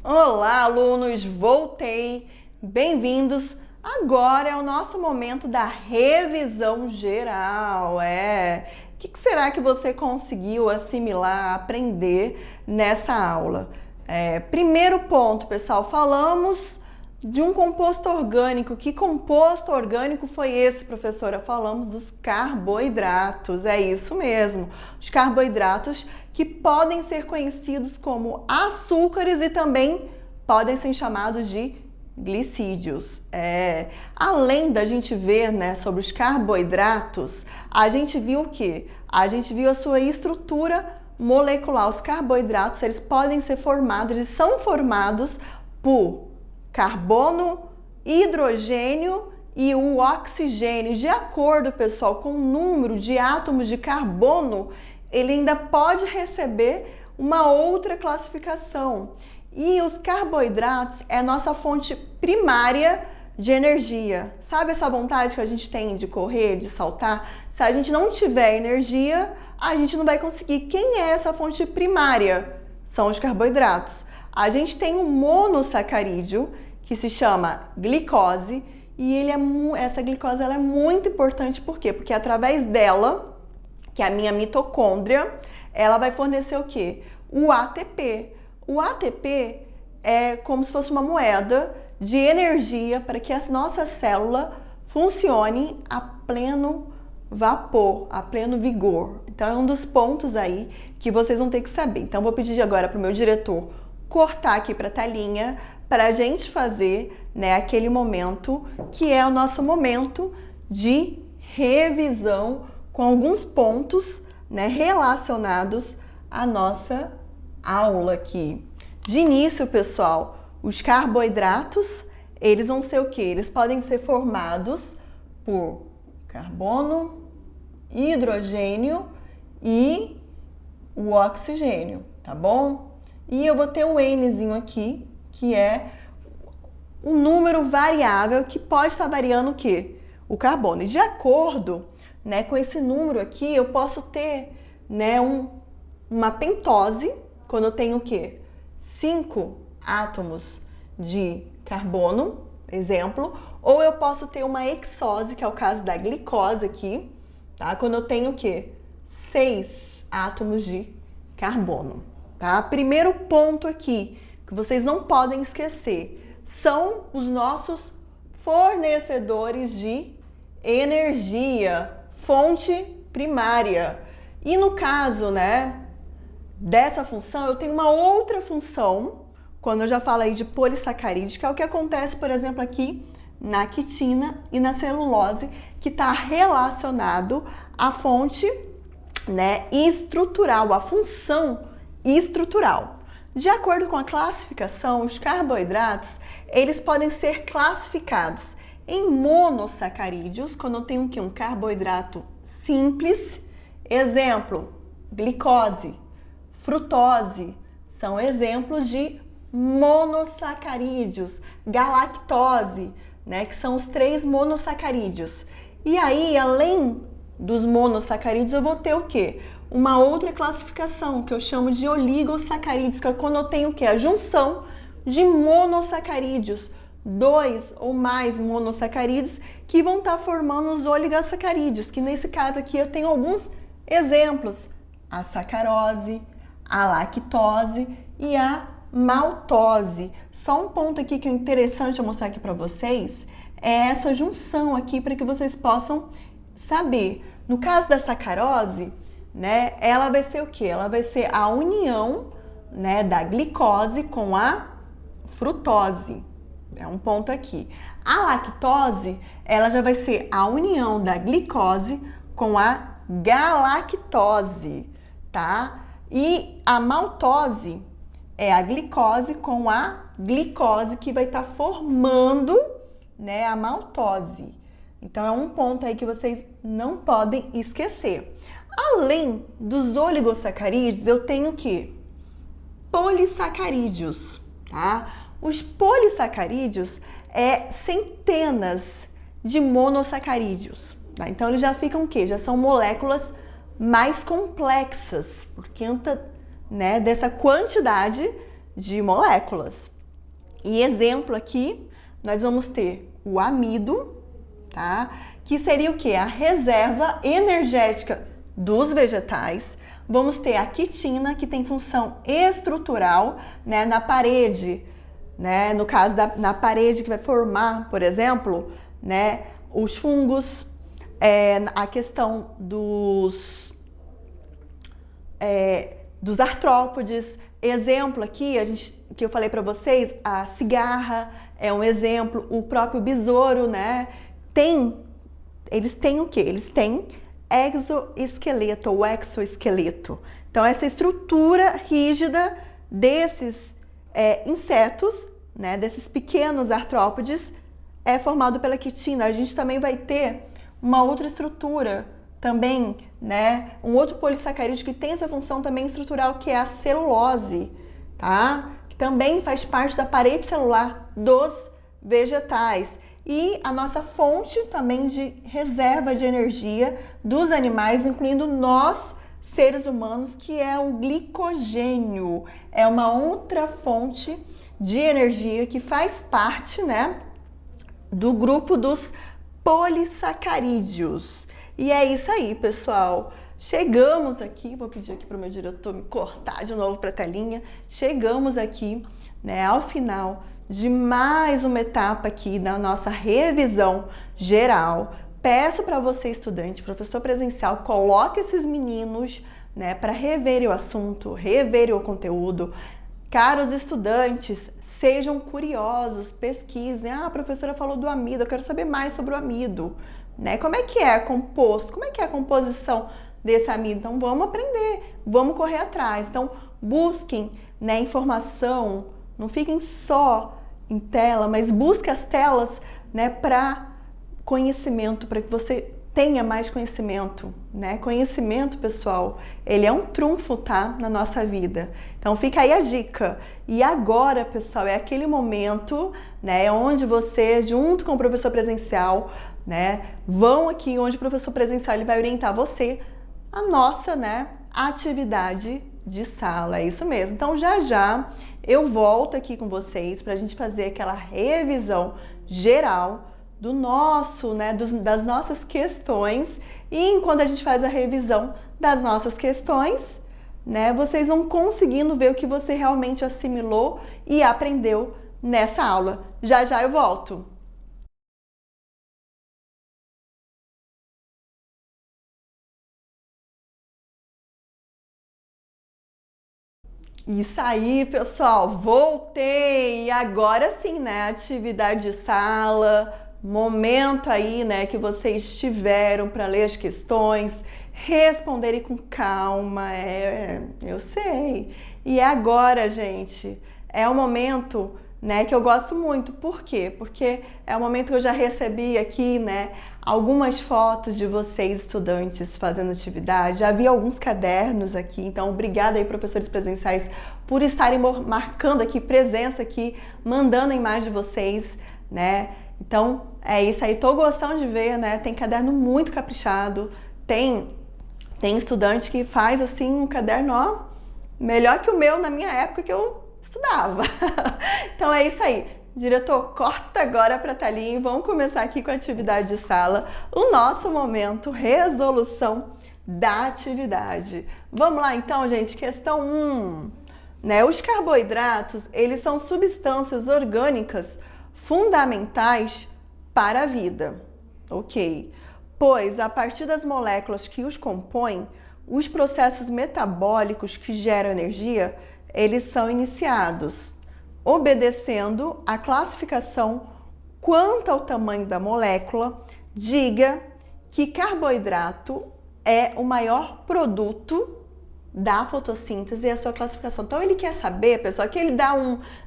Olá, alunos! Voltei! Bem-vindos! Agora é o nosso momento da revisão geral. O que será que você conseguiu assimilar, aprender nessa aula? Primeiro ponto, pessoal, falamos de um composto orgânico. Que composto orgânico foi esse, professora? Falamos dos carboidratos, é isso mesmo. Os carboidratos que podem ser conhecidos como açúcares e também podem ser chamados de glicídios. Além da gente ver, né, sobre os carboidratos, a gente viu o quê? A gente viu a sua estrutura molecular. Os carboidratos, eles podem ser formados, eles são formados por carbono, hidrogênio e o oxigênio. De acordo, pessoal, com o número de átomos de carbono, ele ainda pode receber uma outra classificação. E os carboidratos é a nossa fonte primária de energia. Sabe essa vontade que a gente tem de correr, de saltar? Se a gente não tiver energia, a gente não vai conseguir. Quem é essa fonte primária? São os carboidratos. A gente tem um monossacarídeo que se chama glicose e essa glicose ela é muito importante. Por quê? Porque através dela, que é a minha mitocôndria, ela vai fornecer o quê? O ATP. O ATP é como se fosse uma moeda de energia para que a nossa célula funcione a pleno vapor, a pleno vigor. Então é um dos pontos aí que vocês vão ter que saber. Então vou pedir agora para o meu diretor cortar aqui para a telinha para a gente fazer, né, aquele momento que é o nosso momento de revisão com alguns pontos, né, relacionados à nossa aula aqui. De início, pessoal, os carboidratos, eles vão ser o quê? Eles podem ser formados por carbono, hidrogênio e o oxigênio, tá bom? E eu vou ter um Nzinho aqui, que é um número variável que pode estar variando o quê? O carbono. E de acordo, né, com esse número aqui, eu posso ter, né, uma pentose, quando eu tenho o quê? 5 átomos de carbono, exemplo, ou eu posso ter uma hexose, que é o caso da glicose aqui, tá? Quando eu tenho o quê? 6 átomos de carbono, tá? Primeiro ponto aqui, que vocês não podem esquecer, são os nossos fornecedores de energia, fonte primária. E no caso, né, dessa função, eu tenho uma outra função, quando eu já falei de polissacarídeos, que é o que acontece, por exemplo, aqui na quitina e na celulose, que está relacionado à fonte, né, estrutural, à função estrutural. De acordo com a classificação, os carboidratos, eles podem ser classificados em monossacarídeos, quando eu tenho aqui um carboidrato simples, exemplo, glicose, frutose, são exemplos de monossacarídeos, galactose, né, que são os 3 monossacarídeos. E aí, além dos monossacarídeos, eu vou ter o quê? Uma outra classificação, que eu chamo de oligossacarídeos, que é quando eu tenho o quê? A junção de monossacarídeos, 2 ou mais monossacarídeos, que vão estar formando os oligossacarídeos, que nesse caso aqui eu tenho alguns exemplos, a sacarose, a lactose e a maltose. Só um ponto aqui que é interessante eu mostrar aqui para vocês é essa junção aqui para que vocês possam saber. No caso da sacarose, né, ela vai ser o quê? Ela vai ser a união, né, da glicose com a frutose. É um ponto aqui. A lactose, ela já vai ser a união da glicose com a galactose, tá? E a maltose é a glicose com a glicose que vai estar formando, né, a maltose. Então é um ponto aí que vocês não podem esquecer. Além dos oligossacarídeos, eu tenho o quê? Polissacarídeos, tá? Os polissacarídeos é centenas de monossacarídeos. Tá? Então eles já ficam o quê? Já são moléculas mais complexas, por conta, né, dessa quantidade de moléculas. E exemplo aqui, nós vamos ter o amido, tá? Que seria o quê? A reserva energética dos vegetais. Vamos ter a quitina, que tem função estrutural, né, na parede, né? No caso na parede que vai formar, por exemplo, né, os fungos, a questão dos artrópodes. Exemplo aqui, que eu falei para vocês, a cigarra é um exemplo, o próprio besouro, né? Eles têm o quê? Eles têm exoesqueleto ou exoesqueleto. Então, essa estrutura rígida desses insetos, né? Desses pequenos artrópodes, é formado pela quitina. A gente também vai ter uma outra estrutura também, né? Um outro polissacarídeo que tem essa função também estrutural, que é a celulose, tá? Que também faz parte da parede celular dos vegetais. E a nossa fonte também de reserva de energia dos animais, incluindo nós, seres humanos, que é o glicogênio. É uma outra fonte de energia que faz parte, né, do grupo dos polissacarídeos. E é isso aí, pessoal. Chegamos aqui, vou pedir aqui para o meu diretor me cortar de novo para a telinha. Chegamos aqui, né, ao final de mais uma etapa aqui da nossa revisão geral. Peço para você, estudante, professor presencial, coloque esses meninos, né, para reverem o assunto, reverem o conteúdo. Caros estudantes, sejam curiosos, pesquisem. Ah, a professora falou do amido, eu quero saber mais sobre o amido. Né? Como é que é composto? Como é que é a composição desse amido? Então vamos aprender, vamos correr atrás. Então busquem, né, informação, não fiquem só em tela, mas busquem as telas, né, para conhecimento, para que você tenha mais conhecimento, né? Conhecimento, pessoal, ele é um trunfo, tá? Na nossa vida. Então fica aí a dica. E agora, pessoal, é aquele momento, né, onde você, junto com o professor presencial, né, vão aqui onde o professor presencial ele vai orientar você a nossa, né, atividade de sala. É isso mesmo. Então já eu volto aqui com vocês para a gente fazer aquela revisão geral do nosso, né, das nossas questões. E enquanto a gente faz a revisão das nossas questões, né, vocês vão conseguindo ver o que você realmente assimilou e aprendeu nessa aula. Já eu volto. Isso aí, pessoal, voltei! E agora sim, né? Atividade de sala, momento aí, né, que vocês tiveram para ler as questões, responderem com calma, eu sei. E agora, gente, é o momento, né, que eu gosto muito. Por quê? Porque é o momento que eu já recebi aqui, né, algumas fotos de vocês, estudantes, fazendo atividade. Já vi alguns cadernos aqui, então obrigada aí, professores presenciais, por estarem marcando aqui presença aqui, mandando a imagem de vocês, né? Então, é isso aí, tô gostando de ver, né? Tem caderno muito caprichado, tem estudante que faz assim um caderno, ó, melhor que o meu na minha época que eu estudava. Então é isso aí. Diretor, corta agora para a telinha e vamos começar aqui com a atividade de sala, o nosso momento resolução da atividade. Vamos lá então, gente, questão 1. Né? Os carboidratos, eles são substâncias orgânicas fundamentais para a vida, ok? Pois, a partir das moléculas que os compõem, os processos metabólicos que geram energia, eles são iniciados, obedecendo a classificação quanto ao tamanho da molécula. Diga que carboidrato é o maior produto da fotossíntese e a sua classificação. Então ele quer saber, pessoal, que ele dá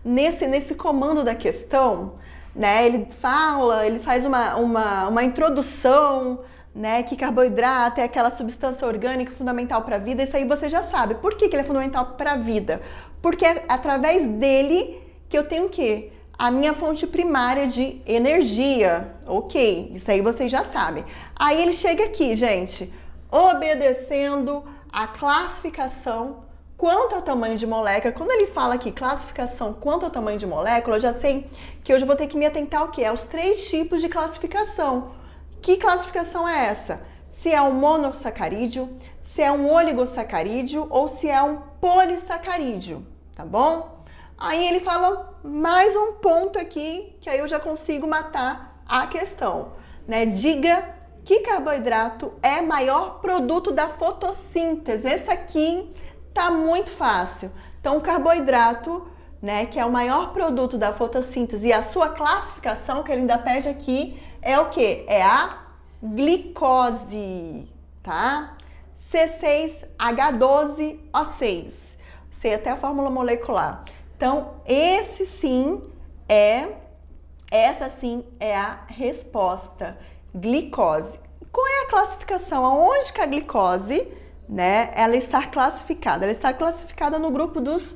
nesse comando da questão, né? Ele faz uma introdução, né? Que carboidrato é aquela substância orgânica fundamental para a vida. Isso aí você já sabe. Por que ele é fundamental para a vida? Porque é através dele que eu tenho o quê? a minha fonte primária de energia. Ok, isso aí vocês já sabem. Aí ele chega aqui, gente, obedecendo a classificação quanto ao tamanho de molécula. Quando ele fala aqui classificação quanto ao tamanho de molécula, eu já sei que hoje eu vou ter que me atentar ao quê? Aos 3 tipos de classificação. Que classificação é essa? Se é um monossacarídeo, se é um oligosacarídeo ou se é um polissacarídeo, tá bom? Aí ele fala mais um ponto aqui, que aí eu já consigo matar a questão, né? Diga que carboidrato é maior produto da fotossíntese. Esse aqui tá muito fácil. Então, o carboidrato, né, que é o maior produto da fotossíntese e a sua classificação, que ele ainda pede aqui, é o quê? É a glicose, tá? C6H12O6. Sei até a fórmula molecular. Então, essa sim é a resposta, glicose. Qual é a classificação? Aonde que a glicose, né, ela está classificada? Ela está classificada no grupo dos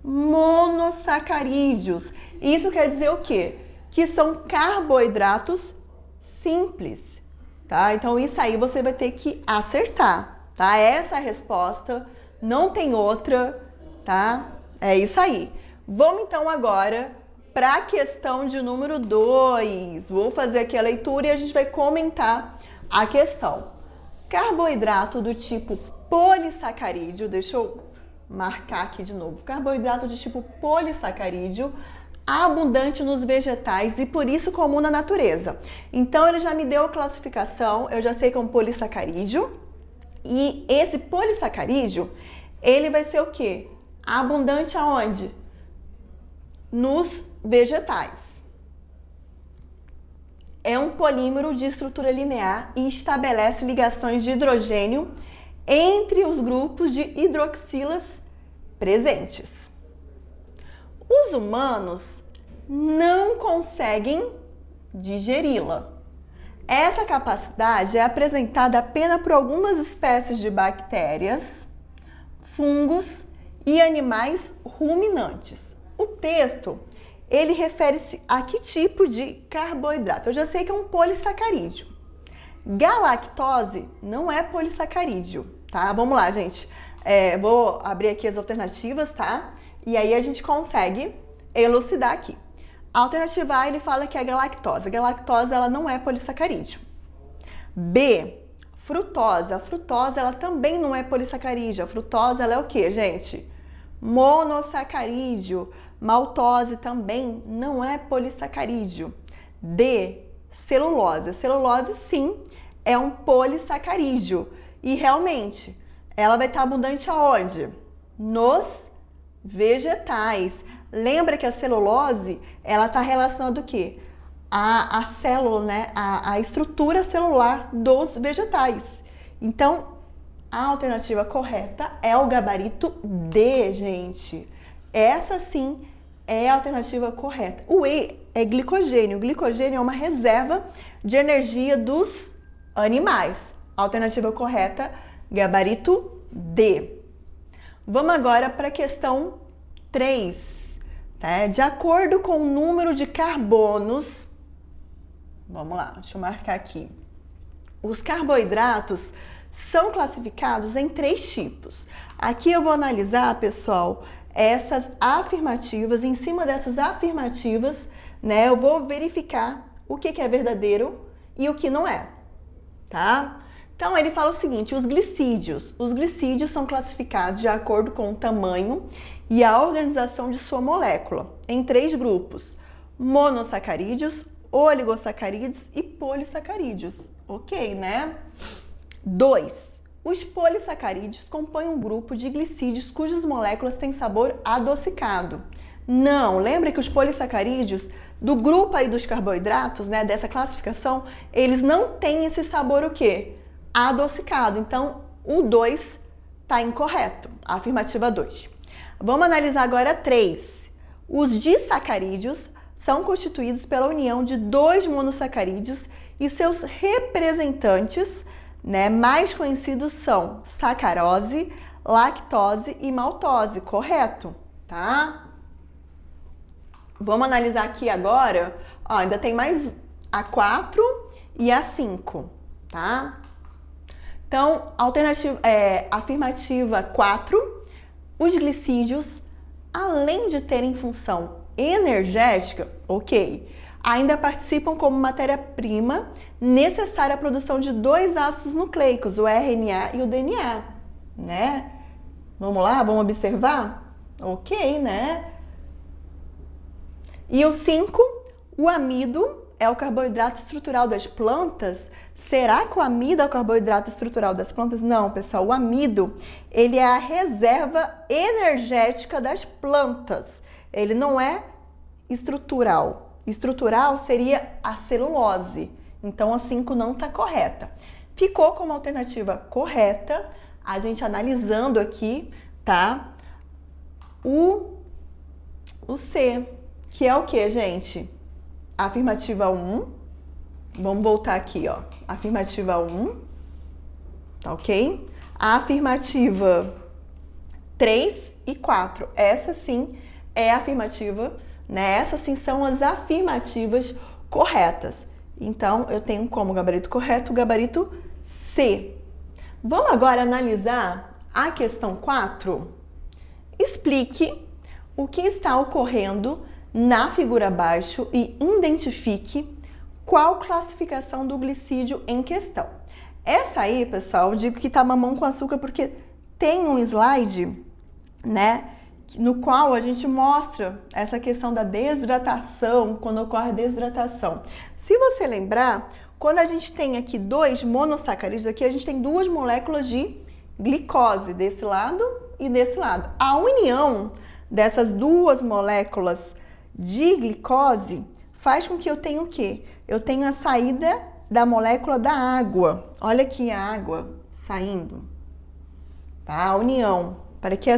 monossacarídeos. Isso quer dizer o quê? Que são carboidratos simples, tá? Então, isso aí você vai ter que acertar, tá? Essa é a resposta, não tem outra, tá? É isso aí. Vamos então agora para a questão de número 2. Vou fazer aqui a leitura e a gente vai comentar a questão. Carboidrato do tipo polissacarídeo, deixa eu marcar aqui de novo. Carboidrato de tipo polissacarídeo, abundante nos vegetais e por isso comum na natureza. Então ele já me deu a classificação, eu já sei que é um polissacarídeo. E esse polissacarídeo, ele vai ser o quê? Abundante aonde? Nos vegetais. É um polímero de estrutura linear e estabelece ligações de hidrogênio entre os grupos de hidroxilas presentes. Os humanos não conseguem digeri-la. Essa capacidade é apresentada apenas por algumas espécies de bactérias, fungos e animais ruminantes. O texto, ele refere-se a que tipo de carboidrato? Eu já sei que é um polissacarídeo. Galactose não é polissacarídeo, tá? Vamos lá, gente. Vou abrir aqui as alternativas, tá? E aí a gente consegue elucidar aqui. A alternativa A, ele fala que é a galactose. A galactose, ela não é polissacarídeo. B, frutose. A frutose, ela também não é polissacarídeo. A frutose, ela é o quê, gente? Monossacarídeo. Maltose também não é polissacarídeo. D, celulose. A celulose, sim, é um polissacarídeo. E realmente, ela vai estar abundante aonde? Nos vegetais. Lembra que a celulose, ela está relacionada o quê? A célula, né? A estrutura celular dos vegetais. Então, a alternativa correta é o gabarito D, gente. Essa sim é a alternativa correta. O E é glicogênio. O glicogênio é uma reserva de energia dos animais. A alternativa correta, gabarito D. Vamos agora para a questão 3. Tá? De acordo com o número de carbonos, vamos lá, deixa eu marcar aqui. Os carboidratos são classificados em 3 tipos. Aqui eu vou analisar, pessoal, essas afirmativas. Em cima dessas afirmativas, né, eu vou verificar o que é verdadeiro e o que não é, tá? Então, ele fala o seguinte, os glicídios. Os glicídios são classificados de acordo com o tamanho e a organização de sua molécula, em 3 grupos: monossacarídeos, oligosacarídeos e polissacarídeos. Ok, né? 2. Os polissacarídeos compõem um grupo de glicídios cujas moléculas têm sabor adocicado. Não, lembra que os polissacarídeos, do grupo aí dos carboidratos, né, dessa classificação, eles não têm esse sabor o quê? Adocicado. Então, o 2 está incorreto. A afirmativa 2. Vamos analisar agora 3. Os disacarídeos são constituídos pela união de 2 monossacarídeos e seus representantes, né, mais conhecidos são sacarose, lactose e maltose, correto? Tá? Vamos analisar aqui agora, ó, ainda tem mais a 4 e a 5, tá? Então, afirmativa 4, os glicídios, além de terem função energética, ok, ainda participam como matéria-prima necessária à produção de 2 ácidos nucleicos, o RNA e o DNA, né? Vamos lá, vamos observar? Ok, né? E o 5, o amido é o carboidrato estrutural das plantas. Será que o amido é o carboidrato estrutural das plantas? Não, pessoal, o amido, ele é a reserva energética das plantas. Ele não é estrutural. Estrutural seria a celulose. Então, a 5 não está correta. Ficou como alternativa correta, a gente analisando aqui, tá? O C, que é o que, gente? Afirmativa 1. Vamos voltar aqui, ó. Afirmativa 1. Tá ok? A afirmativa 3 e 4. Essa sim é a afirmativa, né? Essas sim são as afirmativas corretas. Então, eu tenho como gabarito correto o gabarito C. Vamos agora analisar a questão 4? Explique o que está ocorrendo na figura abaixo e identifique qual classificação do glicídio em questão. Essa aí, pessoal, eu digo que tá mamão com açúcar porque tem um slide, né, no qual a gente mostra essa questão da desidratação, quando ocorre a desidratação. Se você lembrar, quando a gente tem aqui 2 monossacarídeos, aqui a gente tem 2 moléculas de glicose, desse lado e desse lado. A união dessas 2 moléculas de glicose faz com que eu tenha o quê? Eu tenho a saída da molécula da água. Olha aqui a água saindo, tá? A união, para que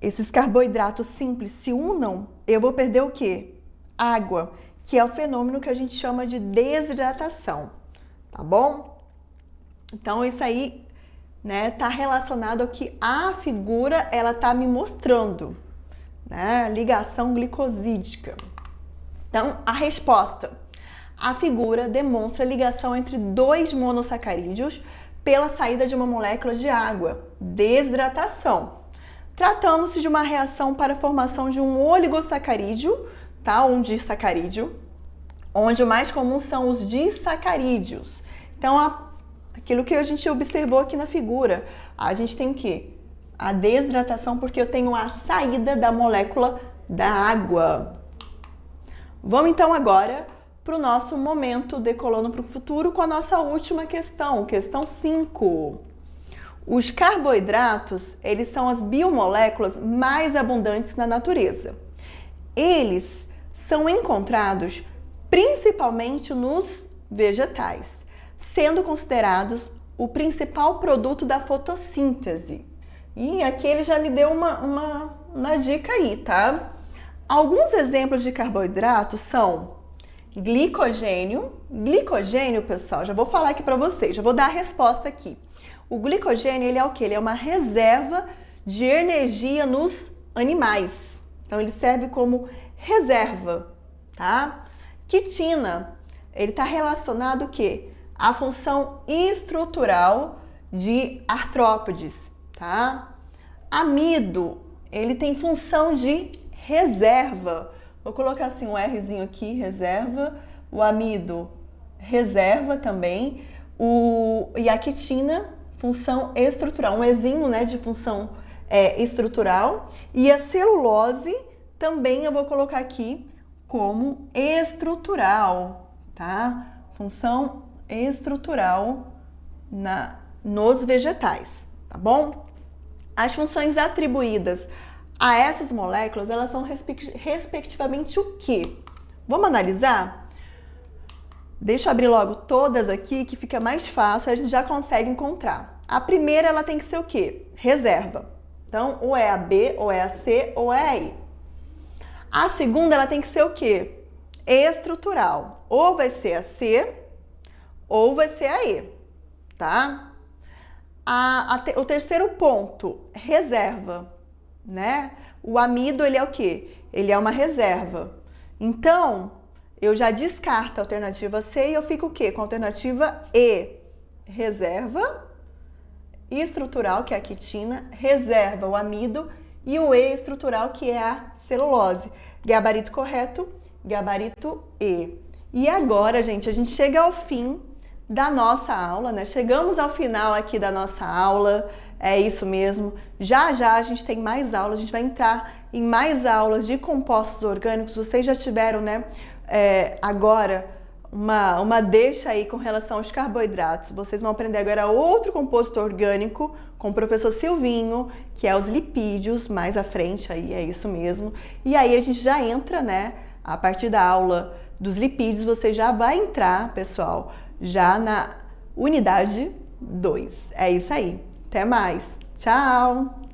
esses carboidratos simples se unam, eu vou perder o quê? Água, que é o fenômeno que a gente chama de desidratação, tá bom? Então, isso aí, né, tá relacionado ao que a figura, ela tá me mostrando, né? Ligação glicosídica. Então, a resposta. A figura demonstra a ligação entre 2 monossacarídeos pela saída de uma molécula de água, desidratação. Tratando-se de uma reação para a formação de um oligosacarídeo, tá? Um disacarídeo, onde o mais comum são os disacarídeos. Então, aquilo que a gente observou aqui na figura, a gente tem o quê? A desidratação, porque eu tenho a saída da molécula da água. Vamos então agora para o nosso momento Decolando para o Futuro com a nossa última questão, questão 5. Os carboidratos, eles são as biomoléculas mais abundantes na natureza. Eles são encontrados principalmente nos vegetais, sendo considerados o principal produto da fotossíntese. E aqui ele já me deu uma dica aí, tá? Alguns exemplos de carboidratos são glicogênio. Glicogênio, pessoal, já vou falar aqui para vocês, já vou dar a resposta aqui. O glicogênio, ele é o quê? Ele é uma reserva de energia nos animais. Então, ele serve como reserva, tá? Quitina, ele está relacionado o quê? À função estrutural de artrópodes, tá? Amido, ele tem função de reserva. Vou colocar assim um Rzinho aqui, reserva. O amido, reserva também. E a quitina, função estrutural. Um Ezinho, né, de função estrutural. E a celulose, também eu vou colocar aqui como estrutural, tá? Função estrutural nos vegetais, tá bom? As funções atribuídas a essas moléculas, elas são respectivamente o quê? Vamos analisar? Deixa eu abrir logo todas aqui, que fica mais fácil, a gente já consegue encontrar. A primeira, ela tem que ser o quê? Reserva. Então, ou é a B, ou é a C, ou é a I. A segunda, ela tem que ser o quê? Estrutural. Ou vai ser a C, ou vai ser a E, tá? O terceiro ponto, reserva, né? O amido, ele é o quê? Ele é uma reserva. Então, eu já descarto a alternativa C e eu fico o quê? Com a alternativa E. Reserva estrutural, que é a quitina, reserva o amido e o E estrutural, que é a celulose. Gabarito correto, gabarito E. E agora, gente, a gente chega ao fim da nossa aula, né? Chegamos ao final aqui da nossa aula, é isso mesmo. Já já a gente tem mais aulas, a gente vai entrar em mais aulas de compostos orgânicos. Vocês já tiveram, né, agora uma deixa aí com relação aos carboidratos. Vocês vão aprender agora outro composto orgânico com o professor Silvinho, que é os lipídios, mais à frente aí, é isso mesmo. E aí a gente já entra, né, a partir da aula dos lipídios, você já vai entrar, pessoal, já na unidade 2. É isso aí. Até mais. Tchau!